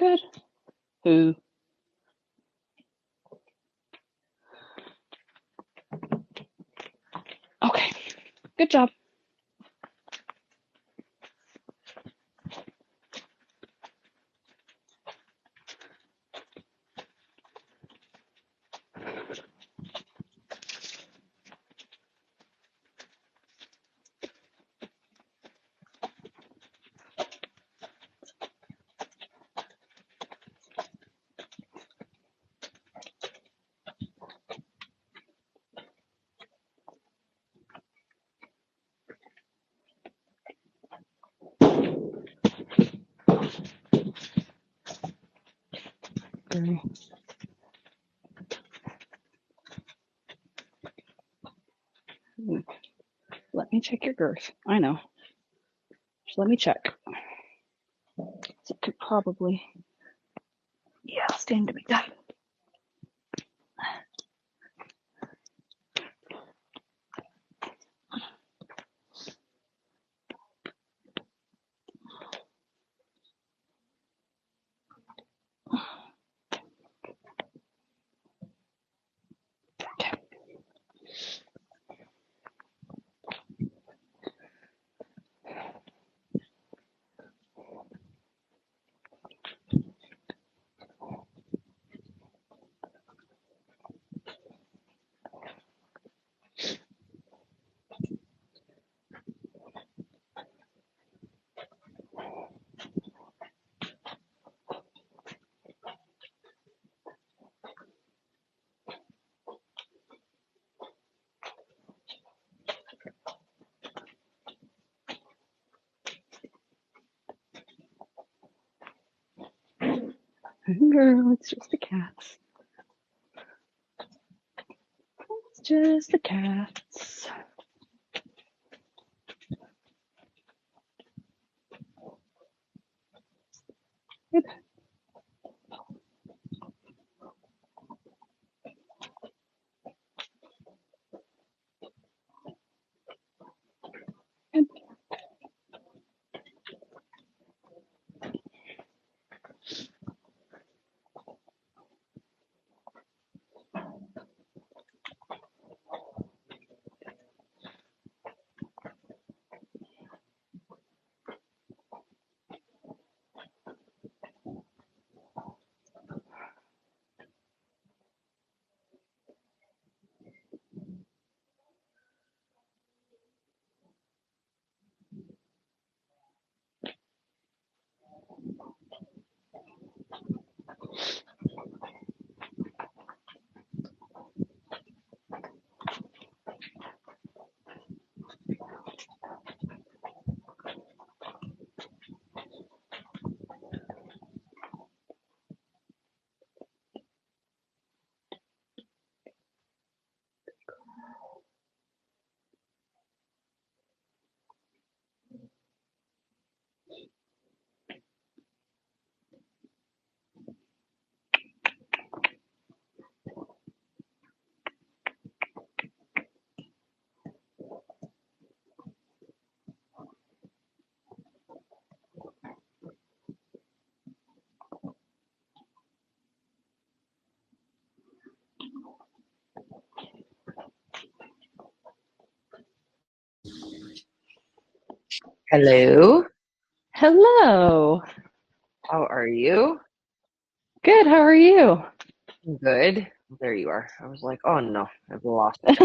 Good. Who? Okay. Good job. Let me check your girth. I know. Just let me check. It could probably. Yeah, stand to be done. Girl, it's just the cats. It's just the cats. Good. Good. Hello, Hello. how are you? Good. How are you? Good. There you are. I was like, oh no, I've lost it.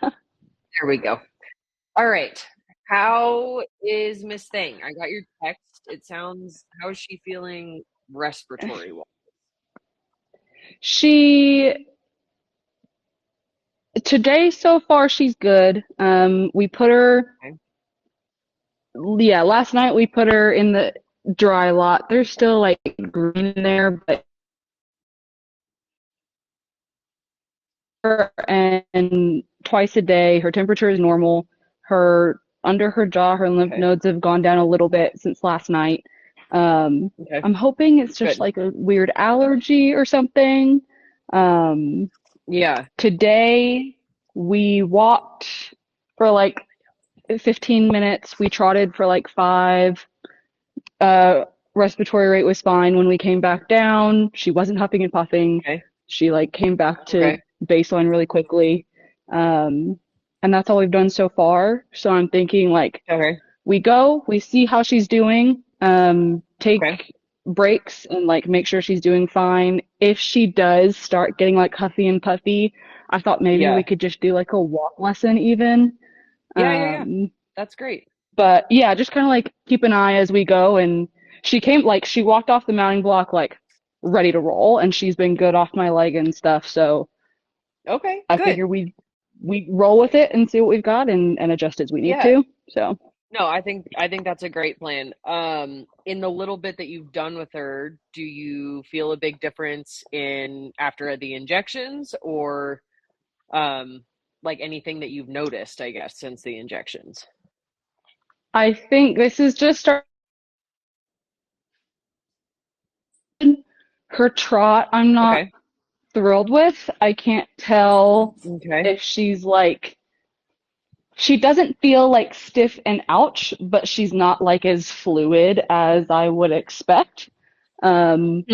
There we go. All right. How is Miss Thing? I got your text. It sounds, how is she feeling respiratory wise? She today so far she's good. We put her. Okay. Yeah, last night we put her in the dry lot. There's still like green in there, but and twice a day. Her temperature is normal. Her under her jaw, her lymph Okay. nodes have gone down a little bit since last night. Okay. I'm hoping it's just Good. like a weird allergy or something. Um, Yeah. Today we walked for like 15 minutes. We trotted for like five. respiratory rate was fine when we came back down. She wasn't huffing and puffing. Okay. She like came back to Okay. baseline really quickly. Um, and that's all we've done so far. So I'm thinking like Okay. we see how she's doing, Okay. take breaks and like make sure she's doing fine. If she does start getting like huffy and puffy, I thought maybe we Yeah. could just do like a walk lesson even. Yeah. Yeah. Yeah. Um, That's great. but yeah, just kind of like keep an eye as we go. And she walked off the mounting block like ready to roll, and she's been good off my leg and stuff. So Okay. I Good. figure we roll with it and see what we've got and adjust as we need Yeah. to. So No, I think that's a great plan. In the little bit that you've done with her, do you feel a big difference in after the injections or um like anything that you've noticed, I guess, since the injections? I think this is just her trot. I'm not Okay. thrilled with. I can't tell Okay. if she's like she doesn't feel like stiff and ouch, but she's not like as fluid as I would expect. Um,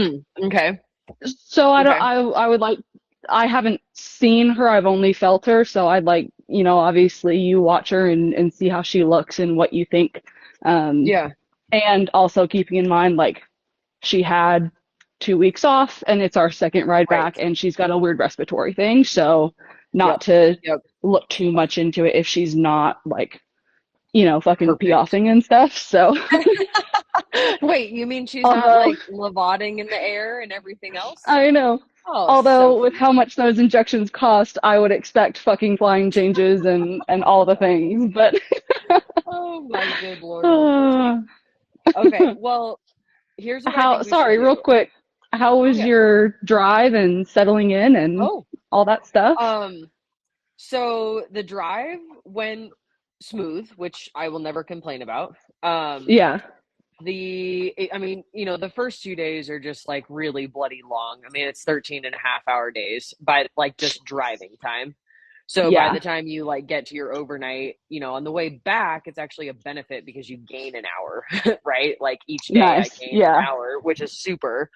Okay. so Okay. I would like, I haven't seen her, I've only felt her, so I'd like, obviously you watch her and see how she looks and what you think. Um, Yeah. and also keeping in mind, like, she had 2 weeks off and it's our second ride Right. back and she's got a weird respiratory thing, so not Yep. to Yep. look too much into it if she's not like, fucking Perfect. pee-offing and stuff. So, Wait, you mean she's not although like levating in the air and everything else? I know. Oh, so Although with cute. how much those injections cost, I would expect fucking flying changes and all the things. But Oh my good Lord uh, Almighty. Okay, well, here's what I how? think we should Sorry, real do. quick. How Oh was yeah. your drive and settling in and Oh, all that stuff? um, so the drive went smooth, which I will never complain about. Yeah. I mean, the first 2 days are just like really bloody long. I mean, it's 13 and a half hour days by like just driving time. So by Yeah. the time you like get to your overnight, on the way back, it's actually a benefit because you gain an hour, right? Like each day I Nice. gain an Yeah. hour, which is super.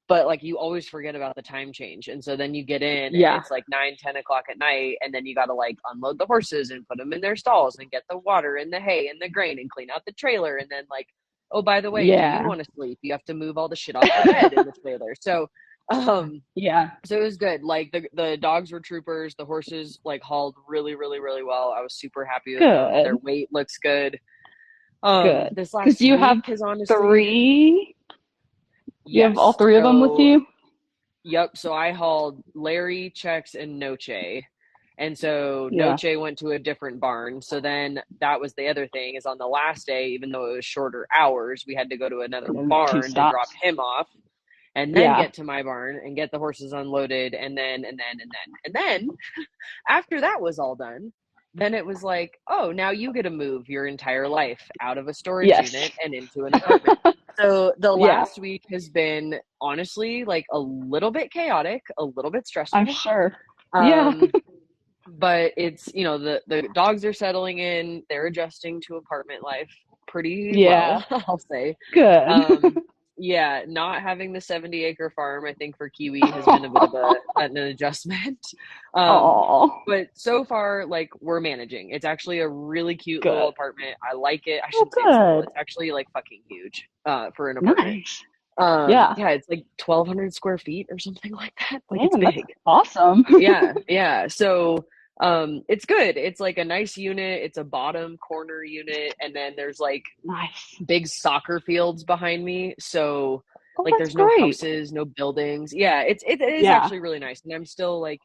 But like you always forget about the time change. And so then you get in and Yeah. it's like 9, 10 o'clock at night. And then you got to like unload the horses and put them in their stalls and get the water and the hay and the grain and clean out the trailer. And then like, oh, by the way, do you Yeah. want to sleep? You have to move all the shit off the bed in the trailer. Um, Yeah. so it was good. Like the dogs were troopers. The horses like hauled really, really, really well. I was super happy with them. Their Good. weight looks good. Good. This Because last you have week has honestly, three. You have all yes. three of them with So you? yep. So I hauled Larry, Chex, and Noche. And so Yeah. Noche went to a different barn. So then that was the other thing is on the last day, even though it was shorter hours, we had to go to another Two barn to drop stops. him off and then Yeah. get to my barn and get the horses unloaded and then after that was all done, then it was like, oh, now you get to move your entire life out of a storage Yes. unit and into an apartment. So the Yeah. last week has been honestly like a little bit chaotic, a little bit I'm stressful. sure. Yeah. Um, but it's, the dogs are settling in, they're adjusting to apartment life pretty Yeah. well, I'll say. Good. Um, yeah, not having the 70-acre farm, I think for Kiwi has been a bit of an adjustment. Um, Oh, but so far, like we're managing. It's actually a really cute little good. apartment. I like it. I Oh, shouldn't say it's little. good. It's actually like fucking huge for an apartment. Nice. Yeah. Yeah, it's like 1,200 square feet or something like that. Like it's Damn, that's big. awesome. Yeah, yeah. So it's good. It's like a nice unit. It's a bottom corner unit, and then there's like Nice. big soccer fields behind me. So Oh, like that's there's no great. houses, no buildings. Yeah, it is Yeah. actually really nice. And I'm still like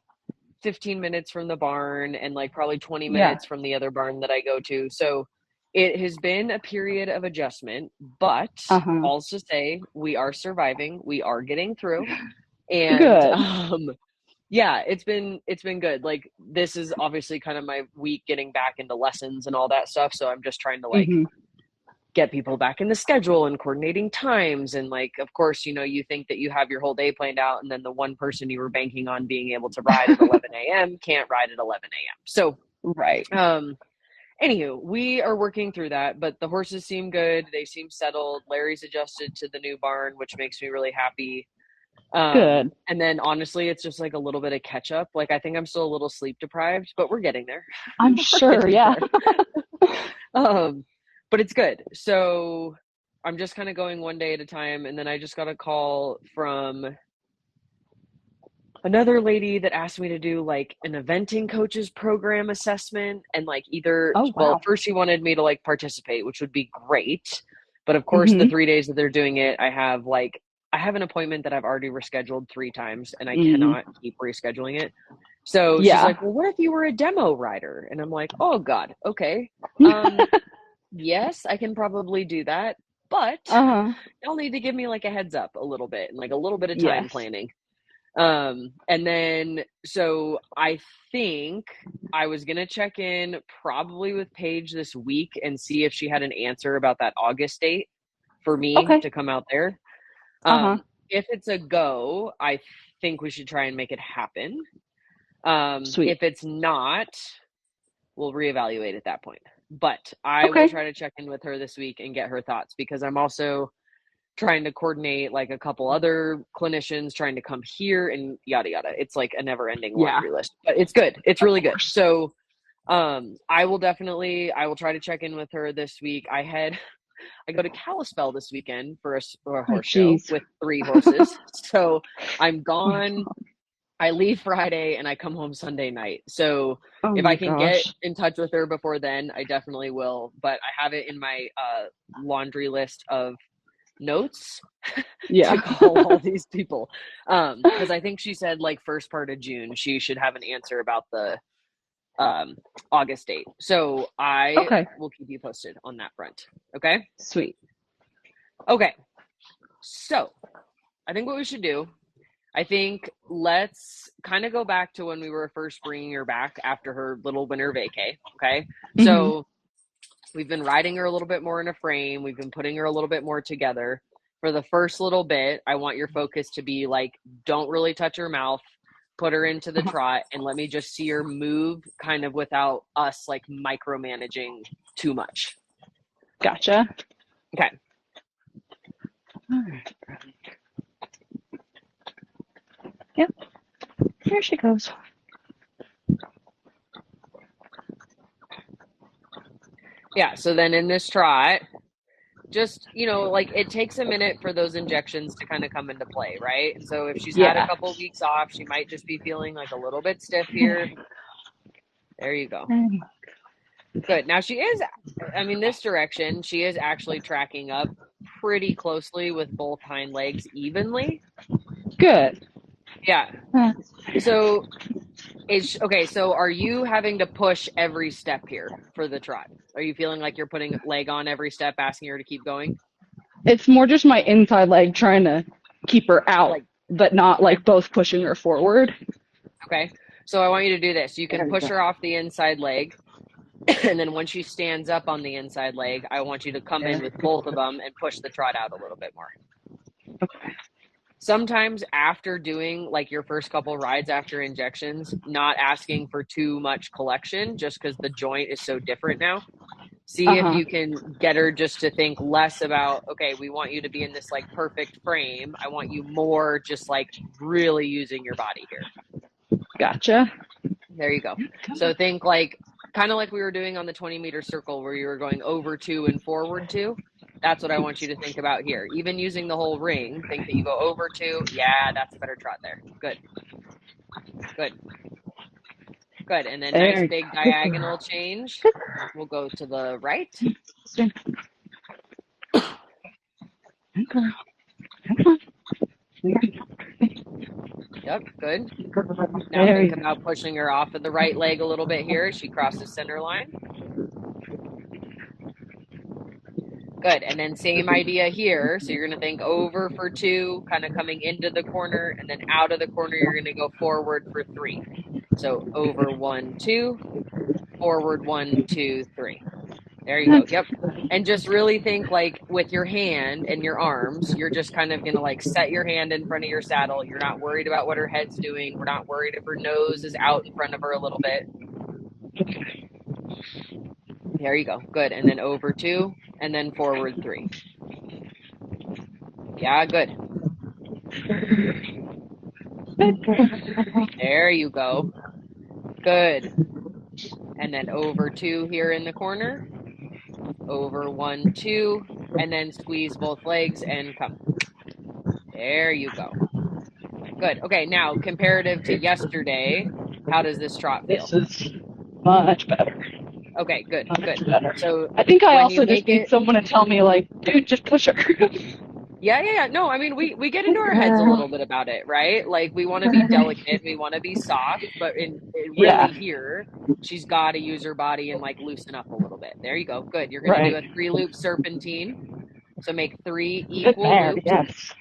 15 minutes from the barn and like probably 20 Yeah. minutes from the other barn that I go to. So it has been a period of adjustment, but Uh-huh. all's to say we are surviving. We are getting through. And Good. yeah, it's been good. Like this is obviously kind of my week getting back into lessons and all that stuff. So I'm just trying to like Hmm. get people back in the schedule and coordinating times. And like, of course, you think that you have your whole day planned out, and then the one person you were banking on being able to ride at 11 a.m. can't ride at 11 a.m. So, Right. um, Anywho, we are working through that, but the horses seem good. They seem settled. Larry's adjusted to the new barn, which makes me really happy. Good. And then honestly, it's just like a little bit of catch up. Like I think I'm still a little sleep deprived, but we're getting there. I'm We're sure, getting yeah. there. But it's good. So I'm just kind of going one day at a time. And then I just got a call from another lady that asked me to do like an eventing coaches program assessment and like either, Oh, well, wow. first she wanted me to like participate, which would be great. But of course, the Mm-hmm. 3 days that they're doing it, I have an appointment that I've already rescheduled 3 times and I Mm. cannot keep rescheduling it. So she's Yeah. like, well, what if you were a demo rider? And I'm like, oh God, okay. Yes, I can probably do that, but Uh-huh. y'all need to give me like a heads up a little bit and like a little bit of time Yes. planning. And then, so I think I was going to check in probably with Paige this week and see if she had an answer about that August date for me Okay. to come out there. Uh-huh. If it's a go, I think we should try and make it happen. Sweet. If it's not, we'll reevaluate at that point. But I will Okay. try to check in with her this week and get her thoughts because I'm also trying to coordinate like a couple other clinicians trying to come here and yada yada. It's like a never ending Yeah, laundry list, but it's good. It's of really good. course. So I will try to check in with her this week. I go to Kalispell this weekend for a Oh, horse show geez. with 3 horses. So I'm Oh my gone. God. I leave Friday and I come home Sunday night. So Oh if my I can get gosh. in touch with her before then, I definitely will. But I have it in my laundry list of notes to Yeah. call all these people. Because I think she said like first part of June she should have an answer about the August date. So I Okay. will keep you posted on that front. Okay. Sweet. Okay. So I think what we should do, I think let's kind of go back to when we were first bringing her back after her little winter vacay. Okay. Mm-hmm. So we've been riding her a little bit more in a frame. We've been putting her a little bit more together. For the first little bit, I want your focus to be like, don't really touch her mouth, put her into the Uh-huh. trot, and let me just see her move kind of without us like micromanaging too much. Gotcha. Okay. All right. Yep. Here she goes. Yeah. So then in this trot, just, like it takes a minute for those injections to kind of come into play, right? So if she's had a Yeah. couple of weeks off, she might just be feeling like a little bit stiff here. There you go. Good. Now this direction, she is actually tracking up pretty closely with both hind legs evenly. Good. Yeah. So so are you having to push every step here for the trot? Are you feeling like you're putting leg on every step, asking her to keep going? It's more just my inside leg trying to keep her out, Like, but not okay. like both pushing her forward. Okay. So I want you to do this. You can There we push go. her off the inside leg. And then when she stands up on the inside leg, I want you to come in with both of them and push the trot out a little bit more. Okay. Sometimes after doing like your first couple rides after injections, not asking for too much collection just because the joint is so different now. See if Uh-huh. you can get her just to think less about, okay, we want you to be in this like perfect frame. I want you more just like really using your body here. Gotcha. There you go. So think like kind of like we were doing on the 20-meter circle where you were going over 2 and forward 2. That's what I want you to think about here. Even using the whole ring, think that you go over 2. Yeah, that's a better trot there. Good. Good. Good. And then nice There. big Good diagonal girl. change. Good. We'll go to the right. Stand. Good girl. Come on. Yep, good. Now There think you go. about pushing her off of the right leg a little bit here. She crosses center line. Good. And then same idea here. So you're going to think over for 2, kind of coming into the corner, and then out of the corner, you're going to go forward for 3. So over 1, 2, forward 1, 2, 3. There you go. That's Yep. And just really think like with your hand and your arms, you're just kind of going to like set your hand in front of your saddle. You're not worried about what her head's doing. We're not worried if her nose is out in front of her a little bit. There you go. Good. And then over 2 and then forward 3. Yeah, good. There you go. Good. And then over 2 here in the corner. Over 1, 2, and then squeeze both legs and come. There you go. Good. Okay, now comparative to yesterday, how does this trot feel? This is much better. Okay, good, Much good. better. So I think I when also you just make need it, someone to tell me, like, dude, just push her. yeah. No, I mean, we get into our heads a little bit about it, right? Like we want to be delicate, we want to be soft, but Yeah, really here, she's got to use her body and like loosen up a little bit. There you go. Good. You're going to do right. a 3-loop serpentine. So make 3 Good equal man, loops. yes.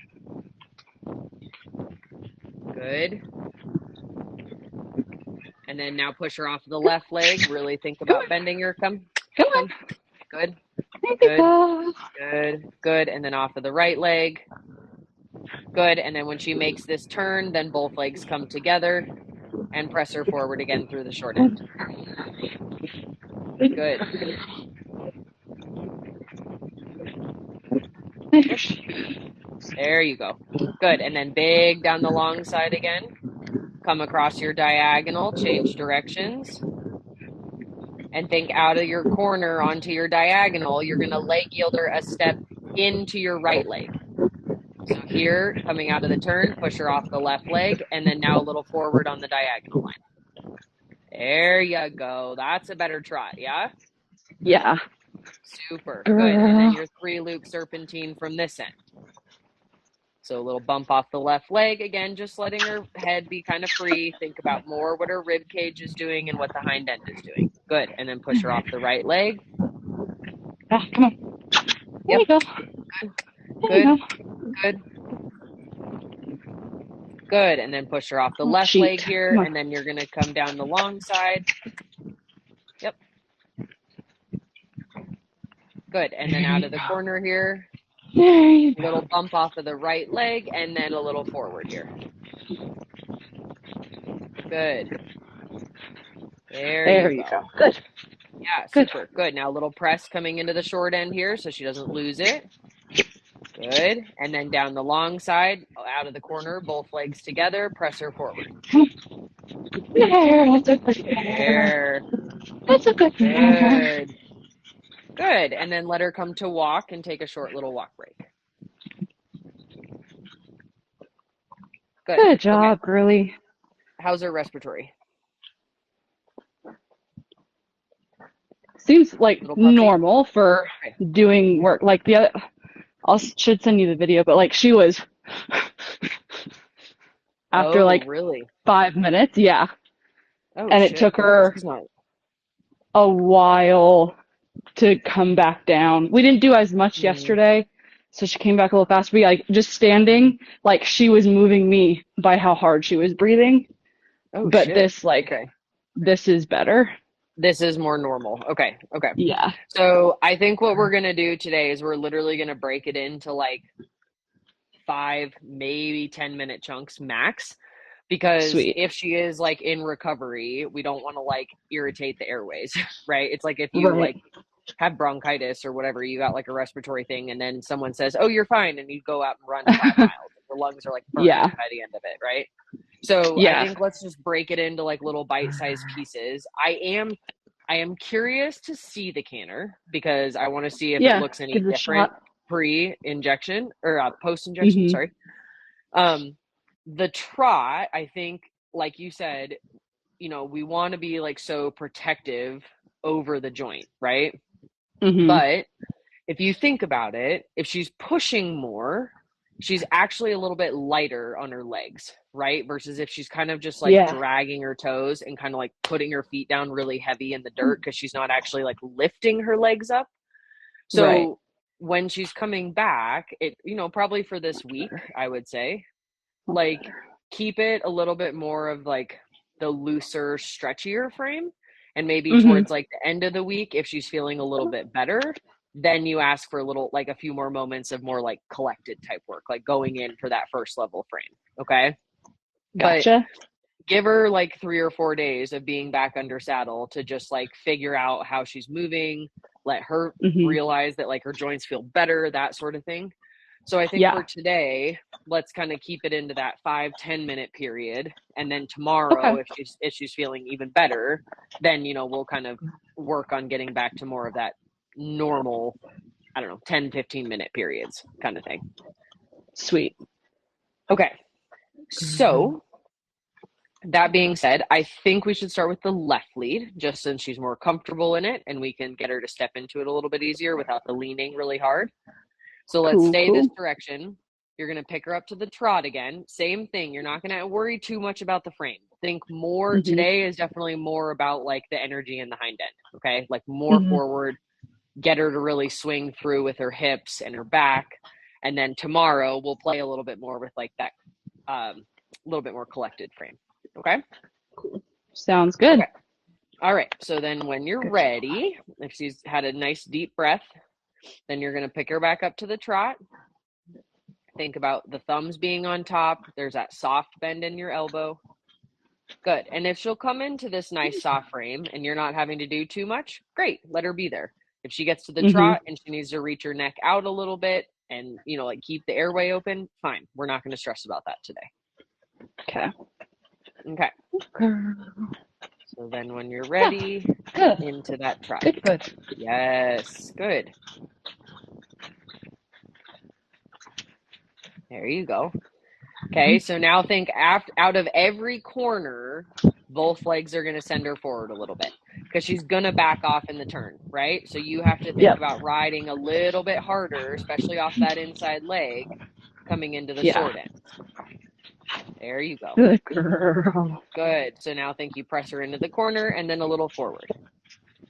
Good. And then now push her off the left leg. Really think Come about on, bending her. Come. come on. Good. There you Good. go. Good. And then off of the right leg. Good. And then when she makes this turn, then both legs come together and press her forward again through the short end. Good. There you go. Good. And then big down the long side again. Come across your diagonal, change directions. And think out of your corner onto your diagonal. You're going to leg yield her a step into your right leg. So here, coming out of the turn, push her off the left leg, and then now a little forward on the diagonal line. There you go. That's a better trot, yeah? Yeah. Super. Girl. Good. And then your 3-loop serpentine from this end. So a little bump off the left leg. Again, just letting her head be kind of free. Think about more what her rib cage is doing and what the hind end is doing. Good. And then push her off the right leg. Ah, come on. There you go. There you Good. Good. And then push her off the left cheat. leg here. And then you're going to come down the long side. Yep. Good. And then out of the corner here. There you go. Little bump off of the right leg and then a little forward here. Good. There you go. Good. Yeah, Good. super. Good. Now a little press coming into the short end here so she doesn't lose it. Good. And then down the long side, out of the corner, both legs together, press her forward. There. That's a good There. That's a good Good. Good. And then let her come to walk and take a short little walk break. Good job, okay. Girly. How's her respiratory? Seems like normal for doing work. Like the other, should send you the video, but like she was after really 5 minutes, yeah. Oh, and shit. It took her a while to come back down. We didn't do as much yesterday, so she came back a little faster. Like just standing, like she was moving me by how hard she was breathing. Oh, but shit. This this is better. This is more normal. Okay. Yeah. So I think what we're going to do today is we're literally going to break it into like 5, maybe 10-minute chunks max. Because if she is like in recovery, we don't want to like irritate the airways, right? It's like if you like have bronchitis or whatever, you got like a respiratory thing and then someone says, oh, you're fine. And you go out and run 5 miles. And your lungs are like burning by the end of it, right? So I think let's just break it into like little bite-sized pieces. I am curious to see the canner because I want to see if it looks any different pre-injection or post-injection, sorry. The trot, I think, like you said, you know, we want to be like so protective over the joint, right? But if you think about it, if she's pushing more, she's actually a little bit lighter on her legs, right? Versus if she's kind of just like dragging her toes and kind of like putting her feet down really heavy in the dirt because she's not actually like lifting her legs up. So when she's coming back, it, you know, probably for this week, I would say, like keep it a little bit more of like the looser, stretchier frame. And maybe towards like the end of the week, if she's feeling a little bit better, then you ask for a little, like a few more moments of more like collected type work, like going in for that first level frame. Okay. Gotcha. give her like 3 or 4 days of being back under saddle to just like figure out how she's moving, let her realize that like her joints feel better, that sort of thing. So I think for today, let's kind of keep it into that 5-10 minute period. And then tomorrow, if she's feeling even better, then, you know, we'll kind of work on getting back to more of that normal, I don't know, 10-15 minute periods kind of thing. Sweet. Okay. So that being said, I think we should start with the left lead, just since she's more comfortable in it and we can get her to step into it a little bit easier without the leaning really hard. So let's stay this direction. You're going to pick her up to the trot again. Same thing. You're not going to worry too much about the frame. Think more today is definitely more about like the energy in the hind end. Okay. Like more forward, get her to really swing through with her hips and her back. And then tomorrow we'll play a little bit more with like that, little bit more collected frame. Okay. Cool. Sounds good. Okay. All right. So then when you're ready, if she's had a nice deep breath, then you're going to pick her back up to the trot. Think about the thumbs being on top. There's that soft bend in your elbow. Good. And if she'll come into this nice soft frame and you're not having to do too much, great. Let her be there. If she gets to the trot and she needs to reach her neck out a little bit and, you know, like keep the airway open, fine. We're not going to stress about that today. Okay. Okay. So then when you're ready, into that trot. Good. Yes. Good. There you go. Okay, so now think out of every corner, both legs are going to send her forward a little bit because she's going to back off in the turn, right? So you have to think about riding a little bit harder, especially off that inside leg coming into the sword end. There you go. Good girl. Good. So now think you press her into the corner and then a little forward.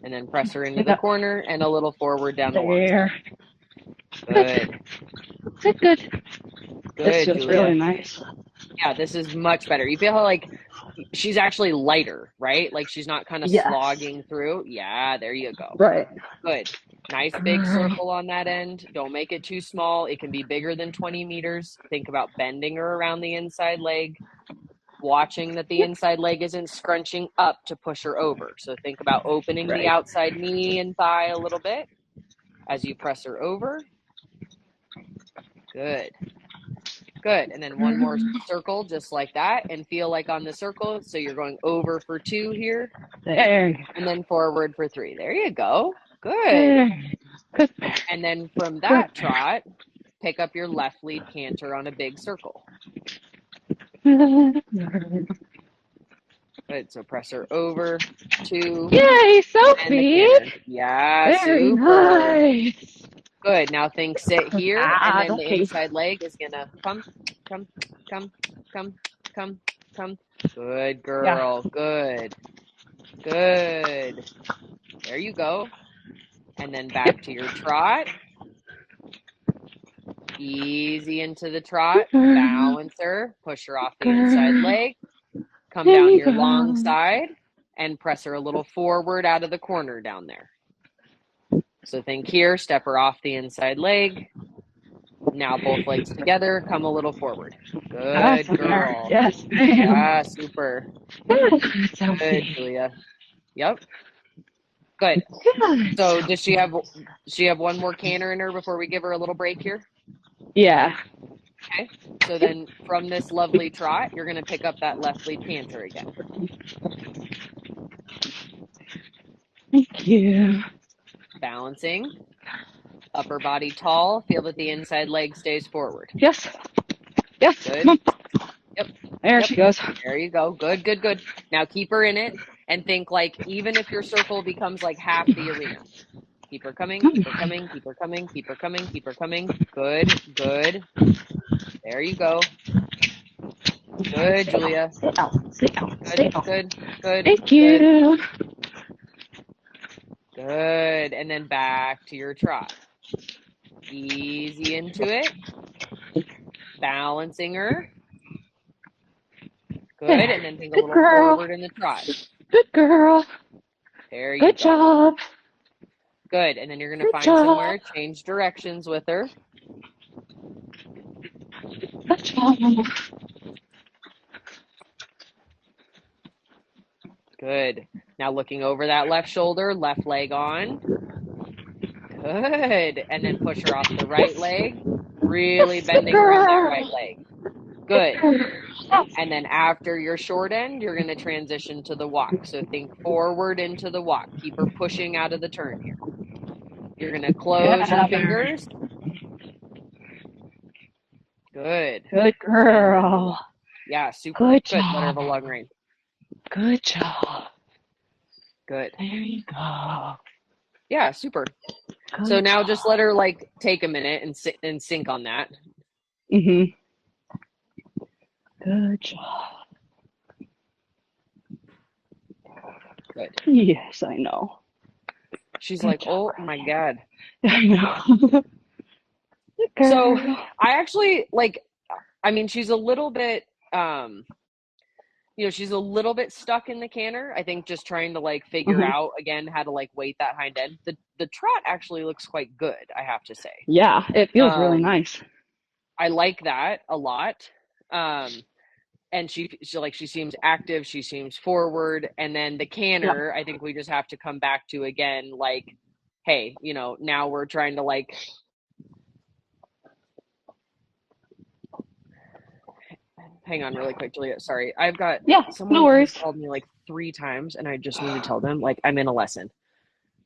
And then press her into the corner and a little forward down the line. Good. Good. Good, this feels Julia. really nice. Yeah, this is much better. You feel how like she's actually lighter, right? Like she's not kind of slogging through. Yeah, there you go. Right. Good. Nice big circle on that end. Don't make it too small. It can be bigger than 20 meters. Think about bending her around the inside leg, watching that the inside leg isn't scrunching up to push her over. So think about opening the outside knee and thigh a little bit as you press her over. Good. Good. And then one more circle just like that and feel like on the circle. So you're going over for 2 here. There you go. And then forward for 3. There you go. Good. Good. And then from that trot, pick up your left lead canter on a big circle. Good. So press her over 2. Yay, Sophie. Yeah, very super. Nice. Good. Now think sit here and then the inside leg is going to come. Good girl. Yeah. Good. There you go. And then back to your trot. Easy into the trot. Balance her. Push her off the inside leg. Come down your long side and press her a little forward out of the corner down there. So think here, step her off the inside leg. Now both legs together, come a little forward. Good girl. Yes. Yeah, super. Good, Julia. Yep. Good. So does she have one more canter in her before we give her a little break here? Yeah. Okay. So then from this lovely trot, you're going to pick up that left lead canter again. Thank you. Balancing. Upper body tall. Feel that the inside leg stays forward. Yes. Yes. Good. Yep. There she goes. There you go. Good. Now keep her in it and think like even if your circle becomes like half the arena. Keep her coming. Good. There you go. Good, Julia. Sit out. Good. Thank you. Good. And then back to your trot. Easy into it. Balancing her. Good. And then think a little forward in the trot. Good girl. There you go. Good job. Good. And then you're going to find somewhere, change directions with her. Good job. Good. Now looking over that left shoulder, left leg on. Good. And then push her off the right leg, really Yes, good bending her on that girl. right leg. Good Good. girl. And then after your short end, you're going to transition to the walk. So think forward into the walk. Keep her pushing out of the turn here. You're going to close your fingers. Good. Good girl. Yeah, super. Good Good. Let her have job. a long rein. Good job. Good. There you go. Yeah, super. Good So now job. just let her like take a minute and sync on that. Mhm. Good job. Good. Yes, I know. She's Good like, job, oh my Riley. God. I know. Good So girl. I actually like, I mean, she's a little bit, she's a little bit stuck in the canter. I think just trying to like figure Mhm. out again how to like weight that hind end. The trot actually looks quite good, I have to say. Yeah, it feels really Um, nice. I like that a lot. And she seems active, she seems forward, and then the Yeah. canter, I think we just have to come back to again, like, hey, now we're trying to like hang on really quick, Julia. Sorry. I've got Yeah, no someone has worries. called me like 3 times and I just need to tell them like I'm in a lesson.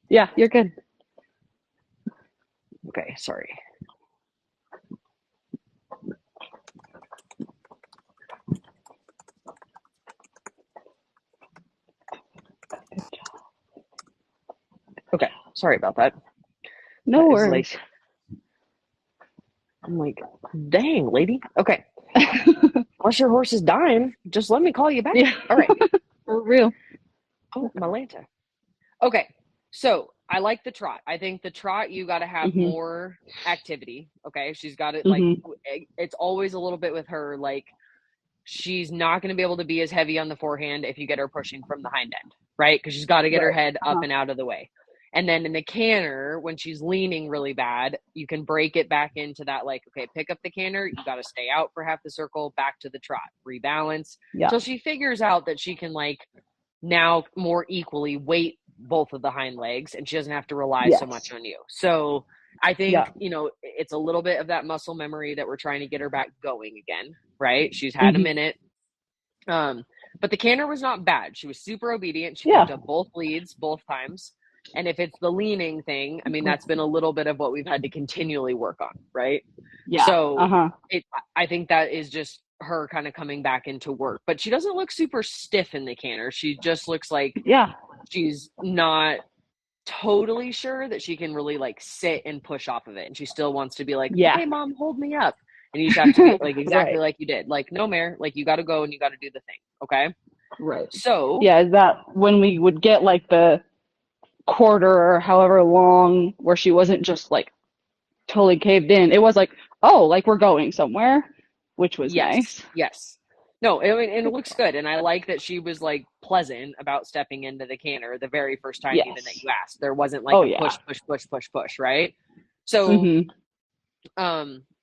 Yeah, you're good. Okay, sorry. Good job. Okay, sorry about that. No That is like, worries. I'm like, dang, lady. Okay. Unless your horse is dying, just let me call you back. Yeah, All right. for real. Oh, my Lanta. Okay. So I like the trot. I think the trot, you got to have Mhm. more activity. Okay. She's got it like, Mhm. it's always a little bit with her. Like, she's not going to be able to be as heavy on the forehand if you get her pushing from the hind end, right? Because she's got to get her Right. head up Uh-huh. and out of the way. And then in the canter, when she's leaning really bad, you can break it back into that, like, okay, pick up the canter. You got to stay out for half the circle, back to the trot, rebalance Yeah. till she figures out that she can, like, now more equally weight both of the hind legs and she doesn't have to rely so much Yes. on you. So I Yeah. think, it's a little bit of that muscle memory that we're trying to get her back going again, right? She's had a Mhm. minute. But the canter was not bad. She was super obedient. She Yeah. picked up both leads both times. And if it's the leaning thing, I mean, that's been a little bit of what we've had to continually work on, right? Yeah. So Uh-huh. I think that is just her kind of coming back into work. But she doesn't look super stiff in the canter. She just looks like Yeah. she's not totally sure that she can really like sit and push off of it. And she still wants to be like, Yeah. okay, mom, hold me up. And you just have to be like exactly Right. like you did. Like, no, Mare, like you got to go and you got to do the thing. Okay. Right. So, Yeah, is that when we would get like the quarter or however long where she wasn't just like totally caved in. It was like, oh, like we're going somewhere, which was yes, nice. yes. No, I mean, and it looks good. And I like that she was like pleasant about stepping into the canter the very first time, even that Yes. you asked. There wasn't like Oh a yeah. push, push, push, push, push, right? So, Mhm.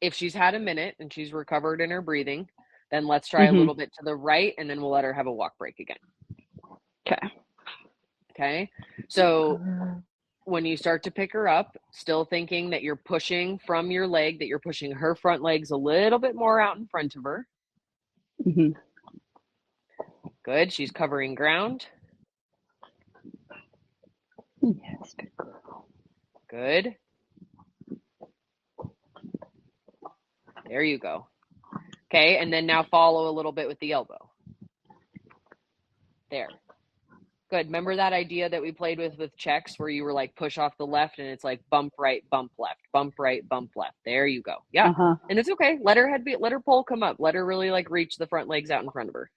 if she's had a minute and she's recovered in her breathing, then let's try a Mhm. little bit to the right and then we'll let her have a walk break again. Okay. Okay. So when you start to pick her up, still thinking that you're pushing from your leg, that you're pushing her front legs a little bit more out in front of her. Mhm. Good. She's covering ground. Yes, good girl. Good. There you go. Okay. And then now follow a little bit with the elbow. There. Good. Remember that idea that we played with checks where you were like push off the left and it's like bump right, bump left, bump right, bump left. There you go. Yeah. Uh-huh. And it's okay. Let her pole come up. Let her really like reach the front legs out in front of her.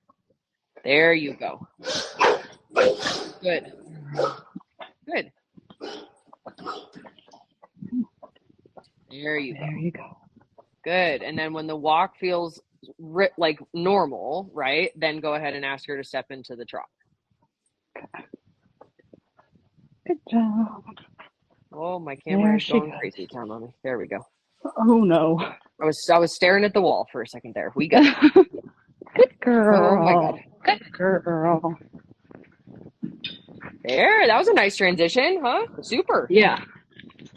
There you go. Good. Good. There you go. There you go. Good. And then when the walk feels like normal, right, then go ahead and ask her to step into the trot. Good job. Oh, my camera There is she going goes. crazy town on me. There we go. Oh no. I was staring at the wall for a second there. We got it. Good Oh my God. girl. Good girl. There, that was a nice transition, huh? Super. Yeah,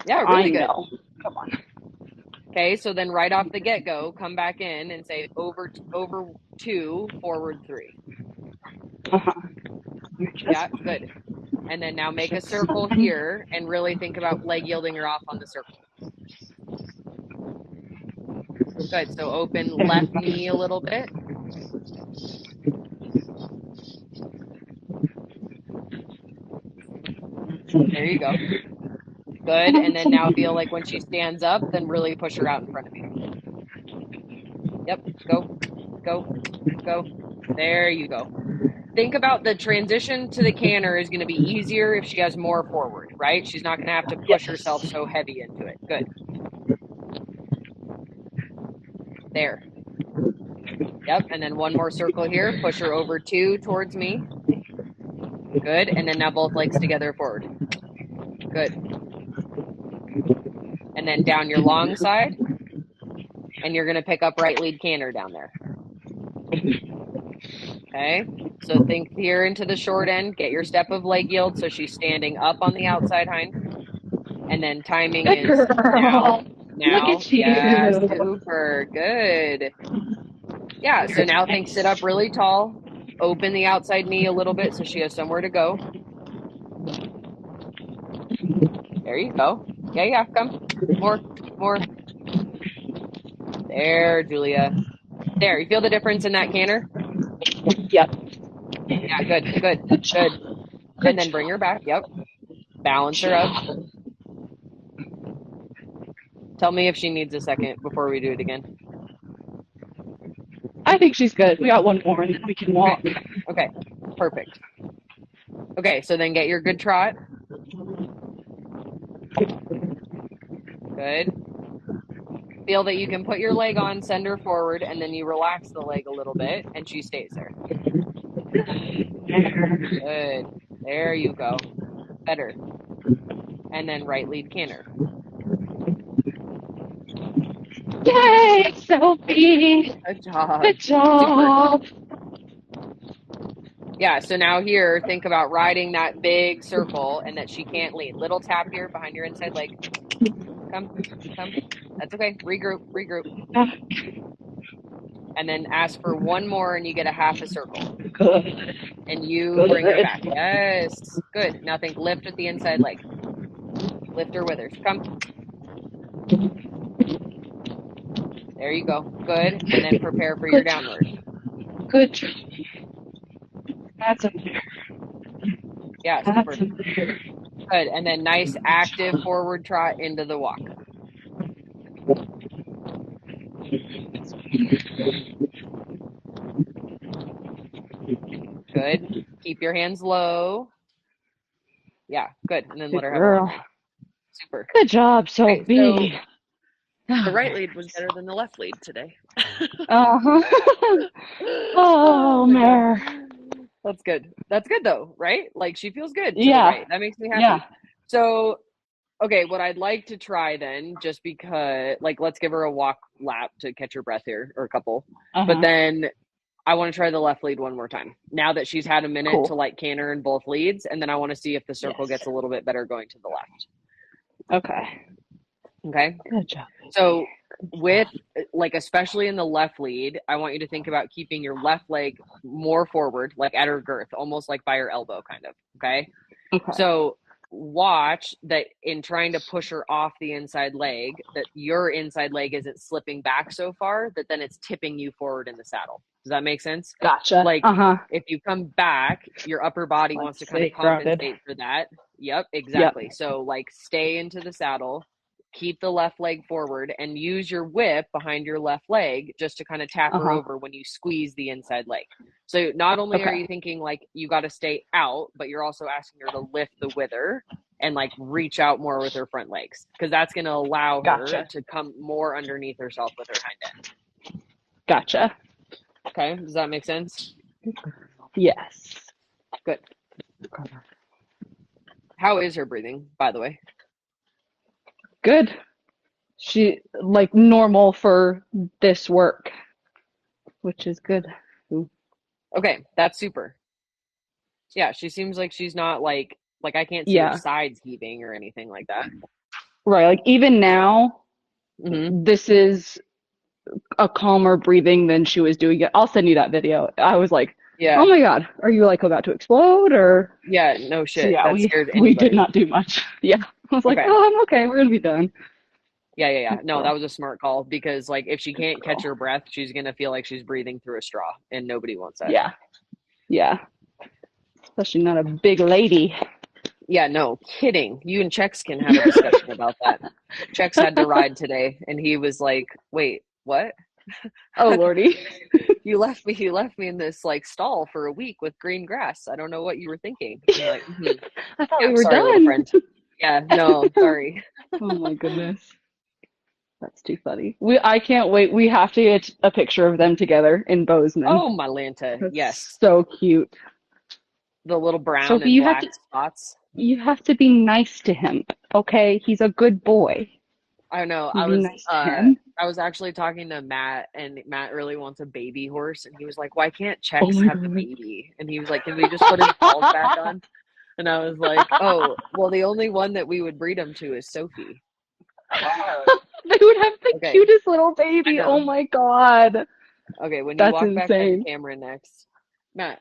Yeah, I really good. know. Come on. Okay, so then right off the get-go, come back in and say over two, forward three. Uh-huh. Yeah, Just, good. And then now make a just, circle here and really think about leg yielding her off on the circle. Good. So open left knee a little bit. There you go. Good. And then now feel like when she stands up, then really push her out in front of you. Yep. Go, go, go. There you go. Think about the transition to the canter is going to be easier if she has more forward, right? She's not going to have to push herself yes. so heavy into it. Good. There. Yep. And then one more circle here. Push her over two towards me. Good. And then now both legs together forward. Good. And then down your long side. And you're going to pick up right lead canter down there. Okay. So think here into the short end. Get your step of leg yield so she's standing up on the outside hind. And then timing Good is girl. Look now. at Yeah, you. super good. Yeah, so now think sit up really tall. Open the outside knee a little bit so she has somewhere to go. There you go. Yeah, come. More, more. There, Julia. There, you feel the difference in that canter? Yep. Yeah, good, good, Good job. good. And Good then bring job. her back. Yep. Balance her up. Job. Tell me if she needs a second before we do it again. I think she's good. We got one more and then we can Okay. walk. Okay. Perfect. Okay, so then get your good trot. Good. Feel that you can put your leg on, send her forward, and then you relax the leg a little bit, and she stays there. Good. There you go. Better. And then right lead canter. Yay, Sophie. Good job. Good Super. job. Yeah, so now here, think about riding that big circle and that she can't lean. Little tap here behind your inside leg. Come, come. That's okay. Regroup, regroup. And then ask for one more and you get a half a circle. Good. And you bring her Good. back. Yes. Good. Now think lift with the inside leg. Lift her withers. Come. There you go. Good. And then prepare for your Good downward. job. Good job. That's a fair. Yeah, That's super. a fair. Good. And then nice active forward trot into the walk. Good. Keep your hands low. Yeah, good. And then let Good her have a long girl. ride. Super. Good job, Okay, so Sophie. the right lead was better than the left lead today. Uh-huh. Oh, Mare. That's good. That's good though, right? Like she feels good to the Yeah. right. That makes me happy. Yeah. So, okay, what I'd like to try then, just because, like, let's give her a walk lap to catch her breath here, or a couple. But Uh-huh. then I want to try the left lead one more time. Now that she's had a minute Cool. to like canter in both leads, and then I want to see if the circle Yes. gets a little bit better going to the left. Okay. Okay. Good job. So with like especially in the left lead, I want you to think about keeping your left leg more forward, like at her girth, almost like by her elbow kind of. Okay. Okay. So watch that in trying to push her off the inside leg, that your inside leg isn't slipping back so far that then it's tipping you forward in the saddle. Does that make sense? Gotcha. Like Uh-huh. if you come back, your upper body Like wants to kind of stay grounded. compensate for that. Yep, exactly. So like stay into the saddle, keep the left leg forward, and use your whip behind your left leg just to kind of tap her Uh-huh. over when you squeeze the inside leg. So not only are Okay. you thinking like you got to stay out, but you're also asking her to lift the wither and like reach out more with her front legs, because that's going to allow her Gotcha. to come more underneath herself with her hind end. Gotcha. Okay, does that make sense? Yes. Good. How is her breathing, by the way? Good. She like normal for this work, which is good. Okay, that's super. Yeah, she seems like she's not like Like I can't see her Yeah. sides heaving or anything like that. Right. Like even now, Hmm. this is a calmer breathing than she was doing it. I'll send you that video. I was like, oh Yeah. my God, are you like about to explode or? Yeah. No So shit. yeah, That we scared we did anybody. not do much. Yeah. I was like, Okay. oh, I'm okay. We're gonna be done. Yeah, yeah, yeah. Good No, that girl. was a smart call because like if she Good can't catch girl. her breath, she's gonna feel like she's breathing through a straw, and nobody wants that. Yeah. Yeah. Especially not a big lady. Yeah, no kidding. You and Chex can have a discussion about that. Chex had to ride today, and he was like, "Wait, what? Oh Lordy. You left me in this like stall for a week with green grass. I don't know what you were thinking." I'm like, I thought we "Yeah, were sorry, little done. friend. Yeah, no, sorry." Oh my goodness. That's too funny. I can't wait. We have to get a picture of them together in Bozeman. Oh, my Lanta, That's yes, so cute. the little brown Sophie, and black spots. you have to be nice to him. Okay? He's a good boy. I know. You be nice to him. I was actually talking to Matt, and Matt really wants a baby horse, and he was like, "Why can't Oh Chex my have the god. baby?" And he was like, "Can we just put his balls back on?" And I was like, "Oh, well, the only one that we would breed him to is Sophie." They would have the Okay, cutest little I baby. Oh know. my god. Okay, when you That's walk back by the insane. camera next, Matt,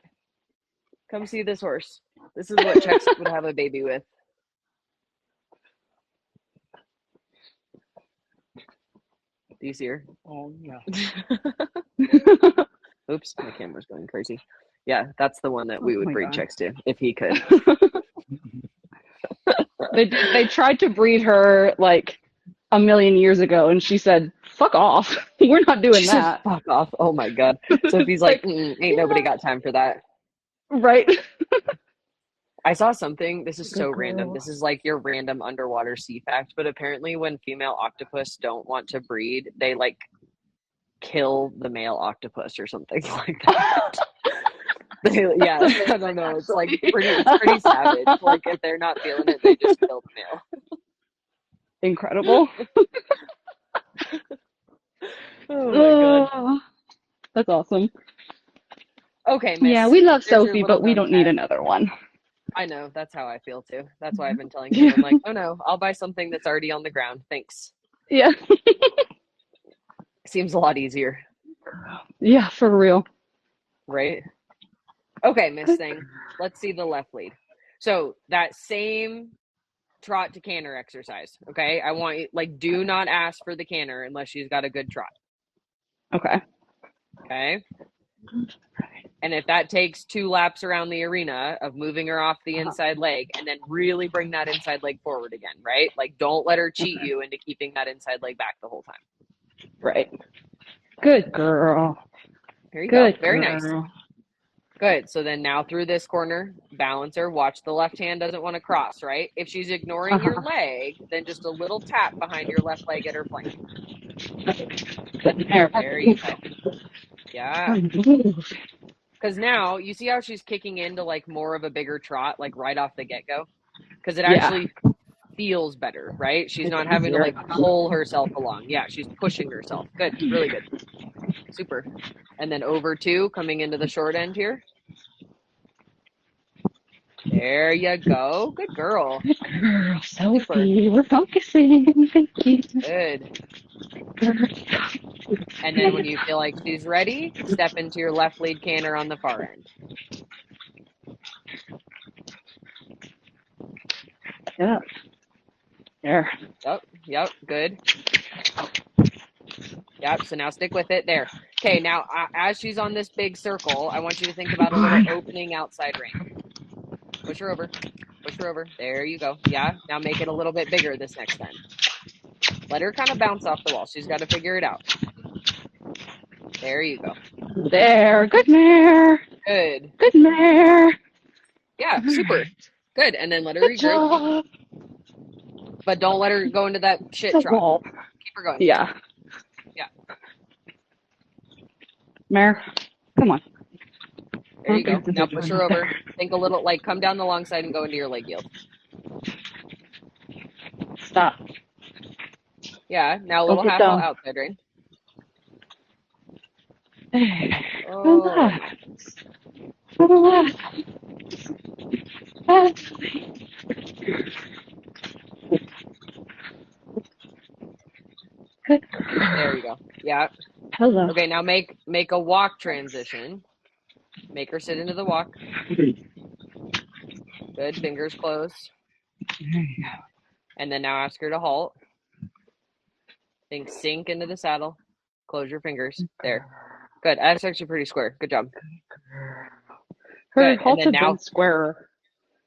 come see this horse. This is what Chex would have a baby with. Do you see her? Oh yeah. Oops, my camera's going crazy. Yeah, that's the one that Oh we would my breed god. Chex to if he could. They tried to breed her like a million years ago and she said, "Fuck off. We're not She doing said, that." "Fuck off." Oh my God. Sophie's like, Like, ain't nobody yeah, got time for that. right. I saw something. This is so Good random. girl. This is like your random underwater sea fact, but apparently, when female octopus don't want to breed, they like kill the male octopus or something like that. Yeah, That's I don't amazing, know. actually. It's pretty savage. Like if they're not feeling it, they just kill the male. Incredible. Oh my God. Oh, that's awesome. Okay, Yeah, miss. we love There's your Sophie, little but we dog don't need tag. another one. I know. That's how I feel too. That's why I've been telling him, Yeah. I'm like, oh no, I'll buy something that's already on the ground. Thanks. Yeah. Seems a lot easier, Yeah, for real. right? Okay, Miss Good. Thing. Let's see the left lead. So that same trot to canter exercise. Okay. I want you, like, do not ask for the canter unless she's got a good trot. Okay. Okay. And if that takes 2 laps around the arena of moving her off the inside leg and then really bring that inside leg forward again, right? Like, don't let her cheat Okay. you into keeping that inside leg back the whole time. Right. Good girl. Here you go. Good Very nice. girl. Good. So then now through this corner, balance her. Watch the left hand doesn't want to cross, right? If she's ignoring your Uh-huh. leg, then just a little tap behind your left leg at her flank. Good. There. There you go. Yeah. Because now you see how she's kicking into like more of a bigger trot, like right off the get go? Because it Yeah. actually feels better, right? She's It's not having to easier. like pull herself along. Yeah, she's pushing herself. Good. Really good. Super. And then over 2, coming into the short end here. There you go. Good girl. Good girl, Super. Sophie. We're focusing. Thank you. Good. And then when you feel like she's ready, step into your left lead canter on the far end. Yeah. There. Yep, good. Yep, so now stick with it. There. Okay, now as she's on this big circle, I want you to think about a little opening outside ring. Push her over. Push her over. There you go. Yeah, now make it a little bit bigger this next time. Let her kind of bounce off the wall. She's got to figure it out. There you go. There. Good mare. Good. Good mare. Yeah, super. Good. And then let her Good regroup. job. But don't let her go into that shit Good trot. ball. Keep her going. Yeah. Yeah. Mare. Come on. There you go. Now push her over. Think a little, like, come down the long side and go into your leg yield. Stop. Yeah. Now a little half wall outside rein. Relax. Relax. Good. There you go. Yeah. Hello. Okay, now make a walk transition. Make her sit into the walk. Good. Fingers closed. There you go. And then now ask her to halt. Think sink into the saddle. Close your fingers. There. Good. That's actually pretty square. Good job. Her Good. And halts then have been now, squarer.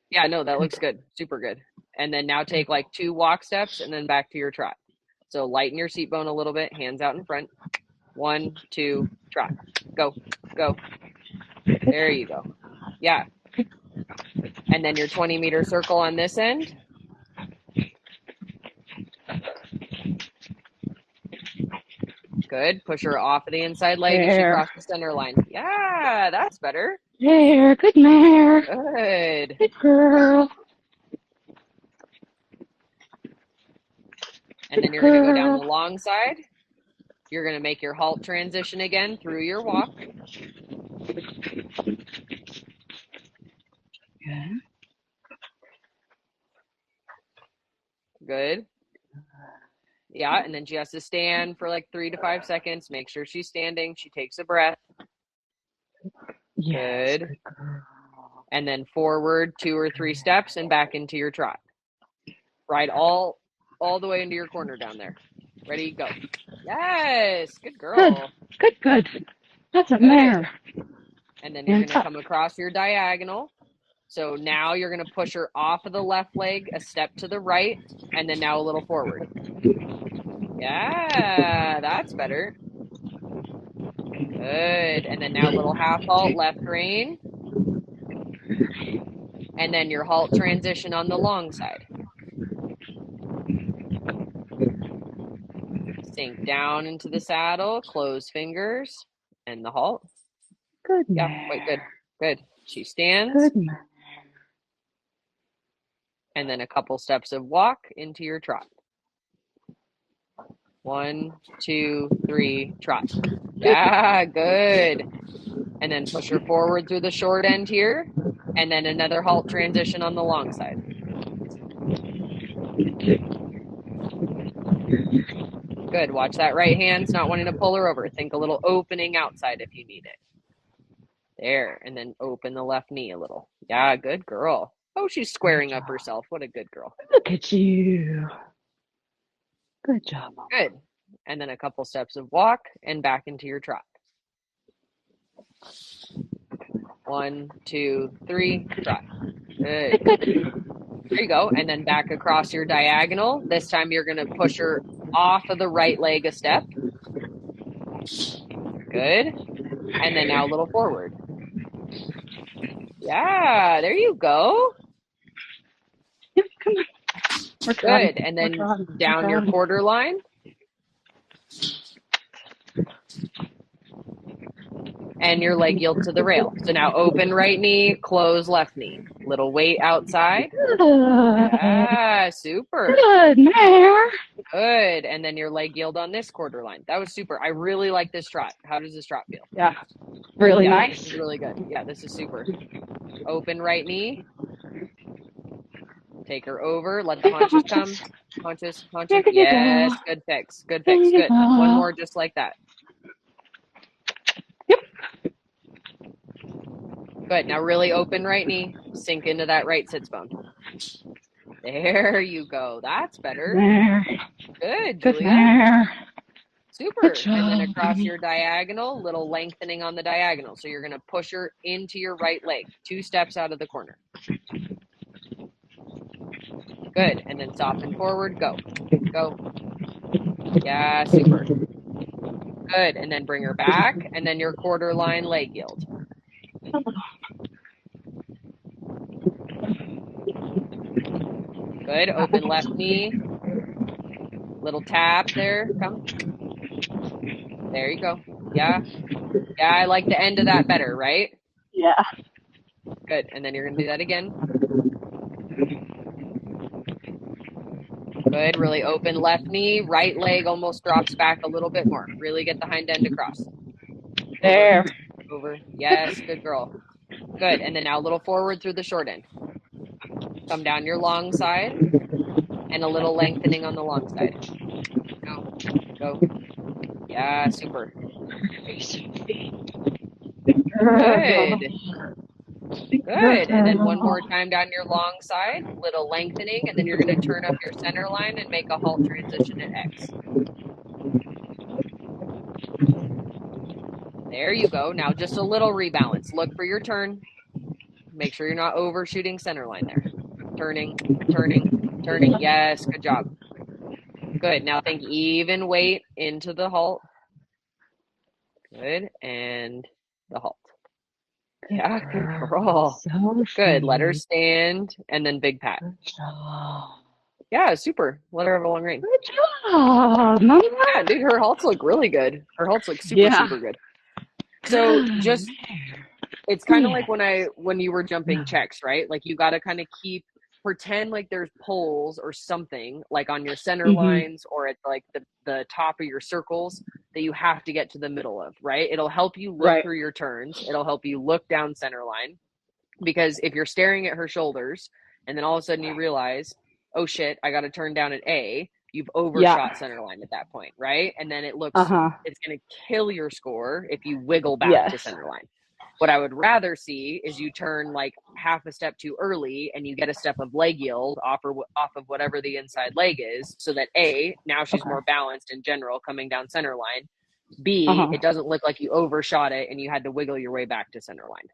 yeah, no, that looks good. Super good. And then now take like 2 walk steps and then back to your trot. So lighten your seat bone a little bit, hands out in front. 1, 2, trot. Go, go. There you go. Yeah. And then your 20-meter circle on this end. Good. Push her off of the inside leg as she There. crosses the center line. Yeah, that's better. There. Good mare. Good. Good girl. And then you're going to go down the long side. You're going to make your halt transition again through your walk. Yeah. Good. Yeah, and then she has to stand for like 3 to 5 seconds. Make sure she's standing. She takes a breath. Yes, Good. And then forward 2 or 3 steps and back into your trot. Ride all the way into your corner down there. Ready, go. Yes, good girl. Good. That's a Good. mare. And then you're going to come across your diagonal. So now you're going to push her off of the left leg, a step to the right, and then now a little forward. Yeah, that's better. Good. And then now a little half halt, left rein. And then your halt transition on the long side. Sink down into the saddle, close fingers, and the halt. Good Yeah, mare. quite good. Good. She stands. Good mare. And then a couple steps of walk into your trot. 1, 2, 3, trot. Yeah, good. And then push her forward through the short end here. And then another halt transition on the long side. Good. Watch that right hand's not wanting to pull her over. Think a little opening outside if you need it. There. And then open the left knee a little. Yeah, good girl. Oh, she's squaring up herself. What a good girl. Look at you. Good job, Mama. Good. And then a couple steps of walk and back into your trot. 1, 2, 3, trot. Good. There you go. And then back across your diagonal. This time you're going to push her off of the right leg a step. Good. And then now a little forward. Yeah, there you go. Yep, come on. We're trotting. Good. And then down your quarter line. And your leg yield to the rail. So now open right knee, close left knee. Little weight outside. Yeah, super. Good mare. Good. And then your leg yield on this quarter line. That was super. I really like this trot. How does this trot feel? Yeah. Really Yeah, nice. this is really good. Yeah, this is super. Open right knee. Take her over. Let the haunches come. Haunches. Yes. Good fix. Good fix. Good. One more just like that. Yep. Good. Now really open right knee. Sink into that right sits bone. There you go. That's better. There. Good, Good Julia. mare. Super. Good job. And then across your diagonal, little lengthening on the diagonal. So you're going to push her into your right leg. 2 steps out of the corner. Good. And then soften forward. Go. Go. Yeah, super. Good. And then bring her back. And then your quarter line leg yield. Good. Open left knee. Little tap there. Come. There you go. Yeah. Yeah, I like the end of that better, right? Yeah. Good. And then you're going to do that again. Good. Really open left knee. Right leg almost drops back a little bit more. Really get the hind end across. There. Over. Yes. Good girl. Good. And then now a little forward through the short end. Come down your long side and a little lengthening on the long side. Go, go. Yeah, super. Good. Good. And then one more time down your long side, little lengthening, and then you're going to turn up your center line and make a halt transition at X. There you go. Now just a little rebalance. Look for your turn. Make sure you're not overshooting center line there. Turning, turning, turning. Yes, good job. Good. Now think even weight into the halt. Good. And the halt. Yeah, good girl. So Good. Let her stand and then big pat. Yeah, super. Let her have a long rein. Good job, Mama. Yeah, dude, her halts look really good. Her halts look super, super good. So just, it's kind of like when you were jumping checks, right? Like you got to kind of pretend like there's poles or something like on your center lines or at like the top of your circles that you have to get to the middle of, right? It'll help you look through your turns. It'll help you look down center line, because if you're staring at her shoulders and then all of a sudden you realize, oh shit, I got to turn down at A, you've overshot center line at that point, right? And then it looks, it's going to kill your score if you wiggle back to center line. What I would rather see is you turn like half a step too early and you get a step of leg yield off of whatever the inside leg is, so that A, now she's more balanced in general coming down center line. B, it doesn't look like you overshot it and you had to wiggle your way back to center line,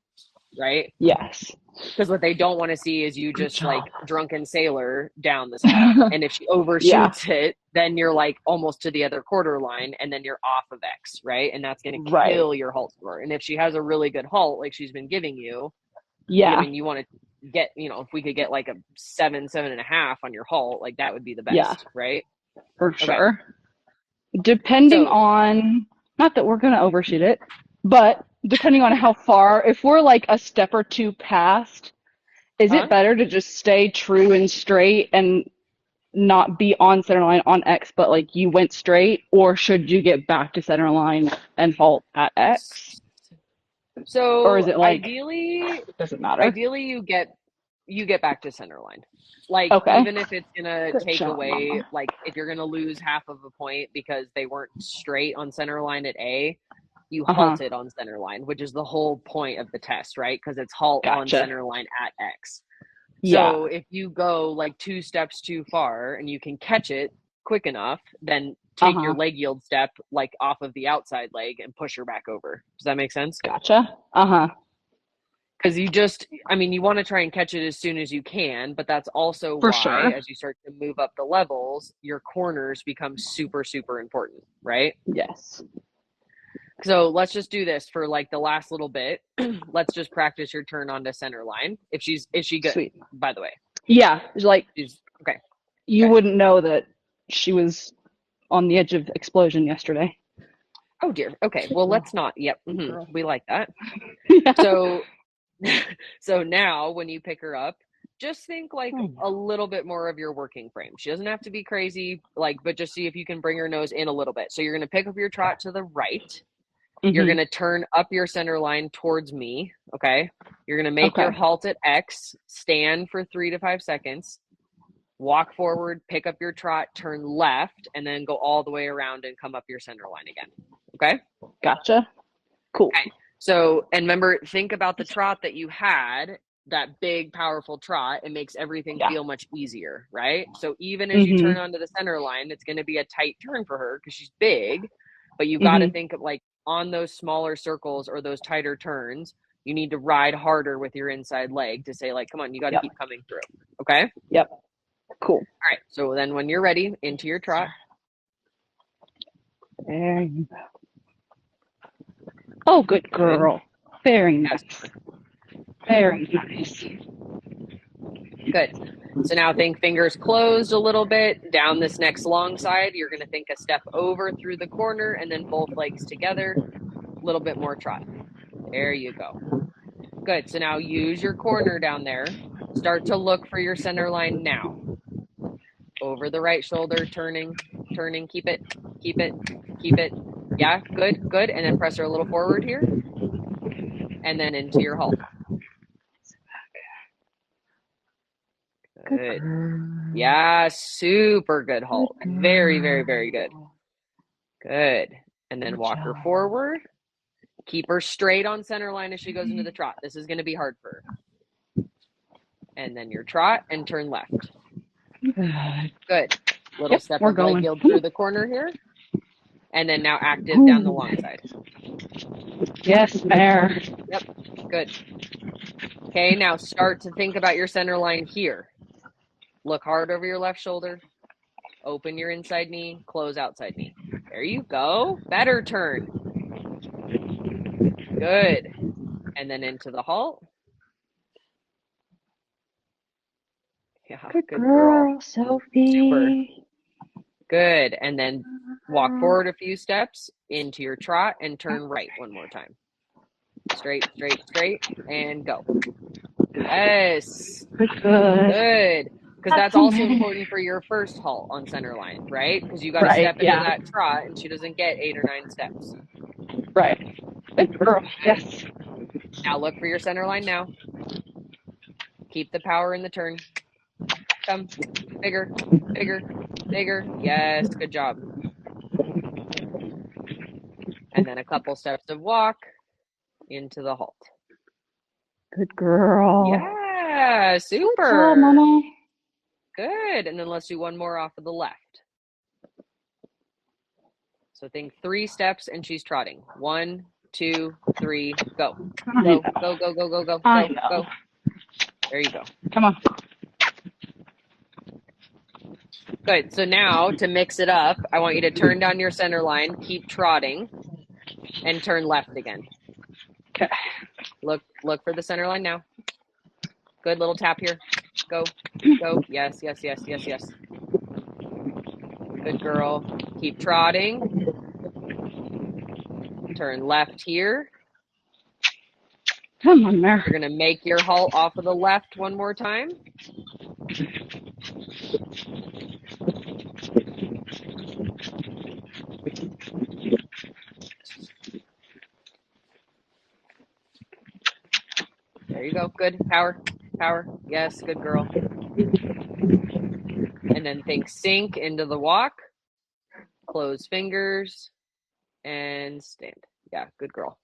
right? Yes. Because what they don't want to see is you just like drunken sailor down the side. And if she overshoots it, then you're like almost to the other quarter line and then you're off of X, right? And that's going to kill your halt score. And if she has a really good halt like she's been giving you, I mean, you want to get, if we could get like a 7.5 on your halt, like that would be the best, right? For sure. Depending on, not that we're going to overshoot it, but depending on how far, if we're like a step or two past, is it better to just stay true and straight and not be on center line on X, but like you went straight, or should you get back to center line and halt at X? So, or is it like ideally, doesn't matter? Ideally, you get back to center line. Like even if it's gonna take away, like if you're gonna lose half of a point because they weren't straight on center line at A, you halted on center line, which is the whole point of the test, right? Because it's halt on center line at X. So if you go like 2 steps too far and you can catch it quick enough, then take your leg yield step like off of the outside leg and push her back over. Does that make sense? Gotcha. Because you want to try and catch it as soon as you can, but that's also why as you start to move up the levels, your corners become super, super important, right? Yes. So let's just do this for like the last little bit. Let's just practice your turn onto center line. Is she good? Sweet. By the way. Yeah. Like, she's okay. You wouldn't know that she was on the edge of explosion yesterday. Oh dear. Okay. Well, let's not. Yep. We like that. So now when you pick her up, just think like a little bit more of your working frame. She doesn't have to be crazy, but just see if you can bring her nose in a little bit. So you're going to pick up your trot to the right. You're going to turn up your center line towards me. Okay. You're going to make your halt at X, stand for 3 to 5 seconds, walk forward, pick up your trot, turn left, and then go all the way around and come up your center line again. Okay. Gotcha. Cool. Okay. So, and remember, think about the trot that you had, that big, powerful trot. It makes everything feel much easier, right? So even as you turn onto the center line, it's going to be a tight turn for her because she's big, but you got to think of like on those smaller circles or those tighter turns, you need to ride harder with your inside leg to say like, come on, you got to keep coming through. Okay. Yep. Cool. All right. So then when you're ready, into your trot. There you go. Oh, good girl. Very nice. Very nice. Good. So now think fingers closed a little bit. Down this next long side, you're going to think a step over through the corner and then both legs together. A little bit more trot. There you go. Good. So now use your corner down there. Start to look for your center line now. Over the right shoulder, turning. Keep it. Yeah, good. And then press her a little forward here. And then into your halt. Good. Yeah, super good halt. Very, very, very good. Good. And then walk her forward. Keep her straight on center line as she goes into the trot. This is going to be hard for her. And then your trot and turn left. Good. Little step of leg yield through the corner here. And then now active down the long side. Yes, there. Yep. Good. Okay, now start to think about your center line here. Look hard over your left shoulder. Open your inside knee. Close outside knee. There you go. Better turn. Good. And then into the halt. Yeah, good girl. Sophie. Super. Good. And then walk forward a few steps into your trot and turn right one more time. Straight, straight, straight, and go. Yes. Good. Because that's also important for your first halt on center line, right? Because you got to step into that trot, and she doesn't get 8 or 9 steps. Right. Good girl. Yes. Now look for your center line now. Keep the power in the turn. Come. Bigger, bigger, bigger. Yes, good job. And then a couple steps of walk into the halt. Good girl. Yeah, super. Good job, Mama. Good. And then let's do one more off of the left. So think 3 steps and she's trotting. 1, 2, 3, go. Go, go, go, go, go, go, go, go. There you go. Come on. Good. So now to mix it up, I want you to turn down your center line, keep trotting, and turn left again. Okay. Look for the center line now. Good little tap here. Go, go. Yes, yes, yes, yes, yes. Good girl. Keep trotting. Turn left here. Come on, Mare. You're going to make your halt off of the left one more time. There you go. Good. Power. Power. Yes, good girl. And then think sink into the walk. Close fingers. And stand. Yeah, good girl.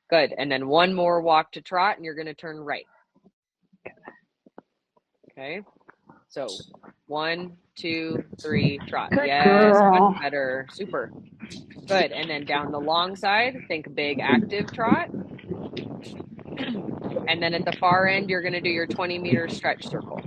Good. And then one more walk to trot, and you're going to turn right. Okay. So 1, 2, 3, trot. Good yes, girl. much better. Super. Good. And then down the long side, think big active trot. And then at the far end, you're going to do your 20-meter stretch circle.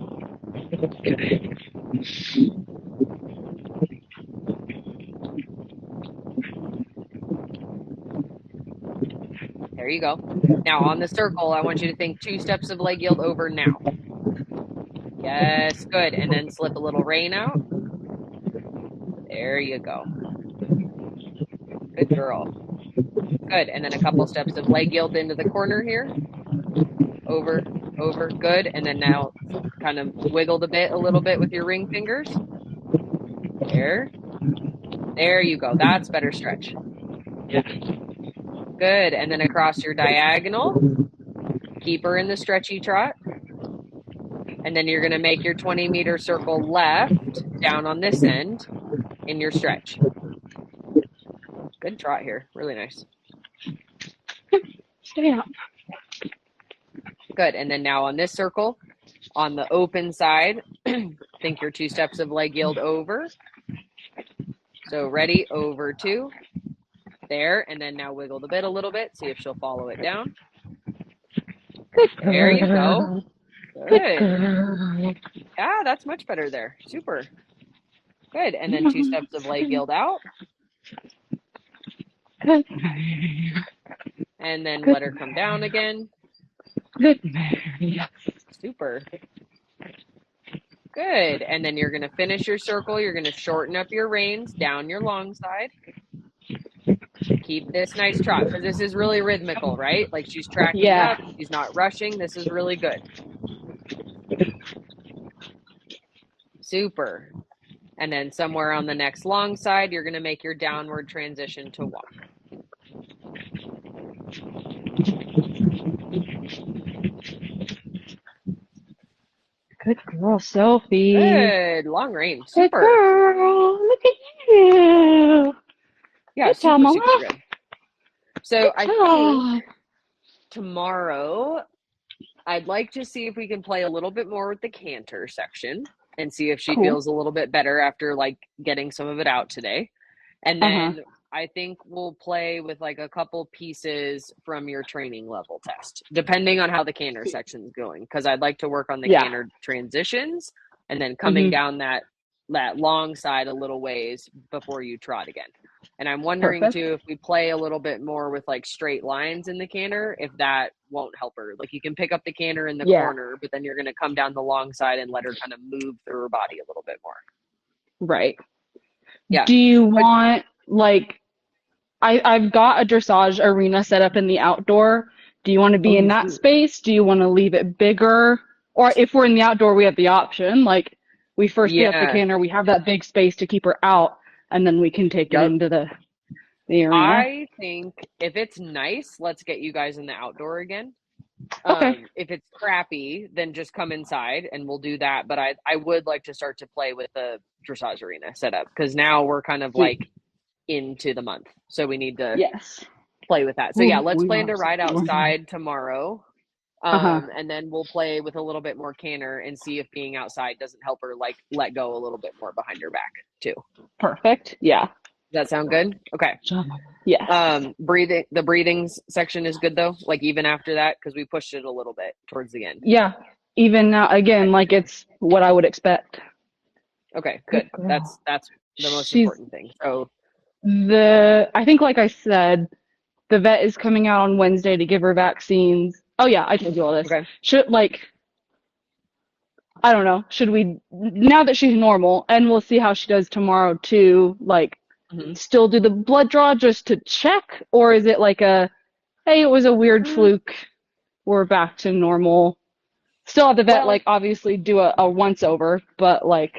There you go. Now on the circle, I want you to think 2 steps of leg yield over now. Yes, good. And then slip a little rein out. There you go. Good girl. Good. And then a couple steps of leg yield into the corner here. Over, over. Good. And then now kind of wiggle the bit a little bit with your ring fingers. There. There you go. That's better stretch. Yeah. Good. And then across your diagonal. Keep her in the stretchy trot. And then you're going to make your 20-meter circle left down on this end in your stretch. Good trot here. Really nice. Stay up. Good. And then now on this circle, on the open side, think your 2 steps of leg yield over. So ready, over 2. There. And then now wiggle the bit a little bit. See if she'll follow it down. Good. There you go. Good. Girl. Yeah, that's much better there. Super. Good. And then 2 steps of leg yield out. Good. And then let her come down again. Good, Mary. Super. Good. And then you're going to finish your circle. You're going to shorten up your reins down your long side. Keep this nice trot because this is really rhythmical, right? Like she's tracking up. She's not rushing. This is really good. Super. And then somewhere on the next long side, you're going to make your downward transition to walk. Good girl, Sophie. Good. Long range. Good Super. girl. Look at you. Yeah, Good job, super, Mama. super good. So Good I think job. tomorrow I'd like to see if we can play a little bit more with the canter section and see if she Cool. feels a little bit better after like getting some of it out today. And Uh-huh. then I think we'll play with like a couple pieces from your training level test, depending on how the canter section's going. Because I'd like to work on the Yeah. canter transitions and then coming down that long side a little ways before you trot again. And I'm wondering Perfect. too if we play a little bit more with like straight lines in the canter, if that won't help her. Like you can pick up the canter in the Yeah. corner, but then you're going to come down the long side and let her kind of move through her body a little bit more. Right. Yeah. Do you But want like I've got a dressage arena set up in the outdoor. Do you want to be in oh, that sweet. space? Do you want to leave it bigger? Or if we're in the outdoor, we have the option. Like we first pick up the Yeah. canter, we have that big space to keep her out, and then we can take it Yep. into the arena. I think if it's nice, let's get you guys in the outdoor again. Okay. If it's crappy, then just come inside and we'll do that. But I would like to start to play with the dressage arena setup because now we're kind of Sweet. like into the month. So we need to Yes. play with that. So yeah, Ooh, let's we plan are to ride so outside tomorrow. Uh-huh. And then we'll play with a little bit more canter and see if being outside doesn't help her like let go a little bit more behind her back too. Perfect. Yeah. Does that sound good? Okay. Yes. The breathing section is good though, like even after that, because we pushed it a little bit towards the end. Yeah. Even now, again, like it's what I would expect. Okay, Good good. girl. That's the most She's important thing. So I think like I said, the vet is coming out on Wednesday to give her vaccines. Oh yeah, I told you all this. okay. Should like I don't know, should we now that she's normal and we'll see how she does tomorrow too, like hmm still do the blood draw just to check or is it like a hey, it was a weird fluke. We're back to normal. Still have the vet Well, like obviously do a once over, but like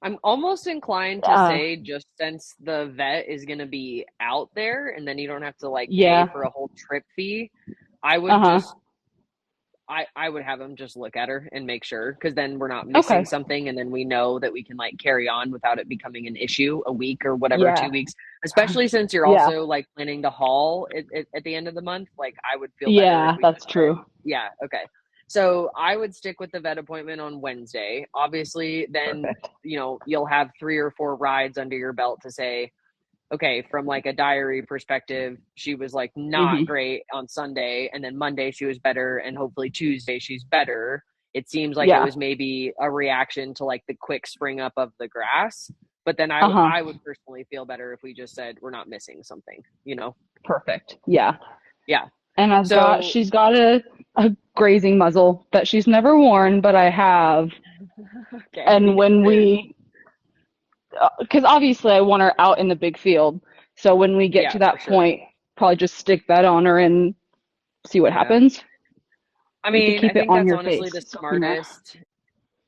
I'm almost inclined to uh say just since the vet is going to be out there and then you don't have to like pay yeah. for a whole trip fee, I would Uh-huh. just I would have him just look at her and make sure because then we're not missing Okay. something and then we know that we can like carry on without it becoming an issue a week or whatever, Yeah. 2 weeks, especially since you're Yeah. also like planning to haul at the end of the month. Like I would feel better if Yeah, we that's just said, true. yeah, okay. So I would stick with the vet appointment on Wednesday. Obviously, then, Perfect. you'll have 3 or 4 rides under your belt to say, okay, from like a diary perspective, she was like not Mhm. great on Sunday, and then Monday she was better, and hopefully Tuesday she's better. It seems like it Yeah. was maybe a reaction to like the quick spring up of the grass. But then Uh-huh. I would personally feel better if we just said we're not missing something, you know? Perfect. Yeah. Yeah. And So, she's got a grazing muzzle that she's never worn, but I have. And okay. when because obviously I want her out in the big field. So when we get Yeah, to for that sure. point, probably just stick that on her and see what Yeah. happens. I You could mean, I keep it think on that's your honestly face. the So, you know. smartest.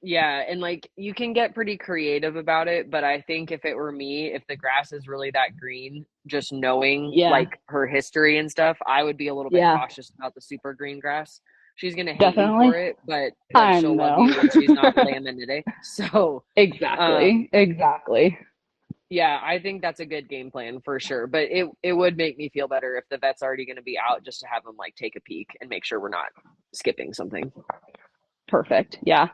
Yeah, and like you can get pretty creative about it, but I think if it were me, if the grass is really that green, just knowing Yeah. like her history and stuff, I would be a little bit Yeah. cautious about the super green grass. She's gonna hate you for Definitely. it, but I she'll love know. you when she's not lambing it. So, Exactly. um, Exactly. yeah, I think that's a good game plan for sure. But it would make me feel better if the vet's already gonna be out just to have them like take a peek and make sure we're not skipping something. Perfect. Yeah.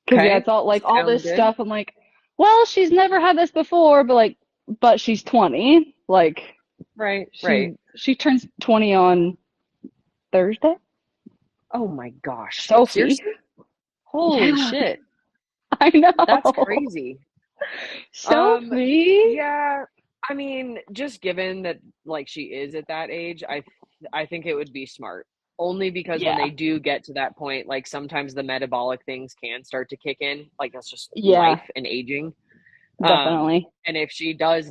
Because yeah, Okay, it's all like all sound this good. stuff. I'm like, well, she's never had this before, but she's 20. Like, Right, right. she turns 20 on Thursday. Oh my gosh. Sophie. Seriously? Holy Yeah, shit. I That's know. crazy. Um, Sophie. yeah, I mean, just given that like she is at that age, I think it would be smart. Only because when Yeah. they do get to that point, like sometimes the metabolic things can start to kick in. Like that's just Yeah. life and aging. Um, Definitely. and if she does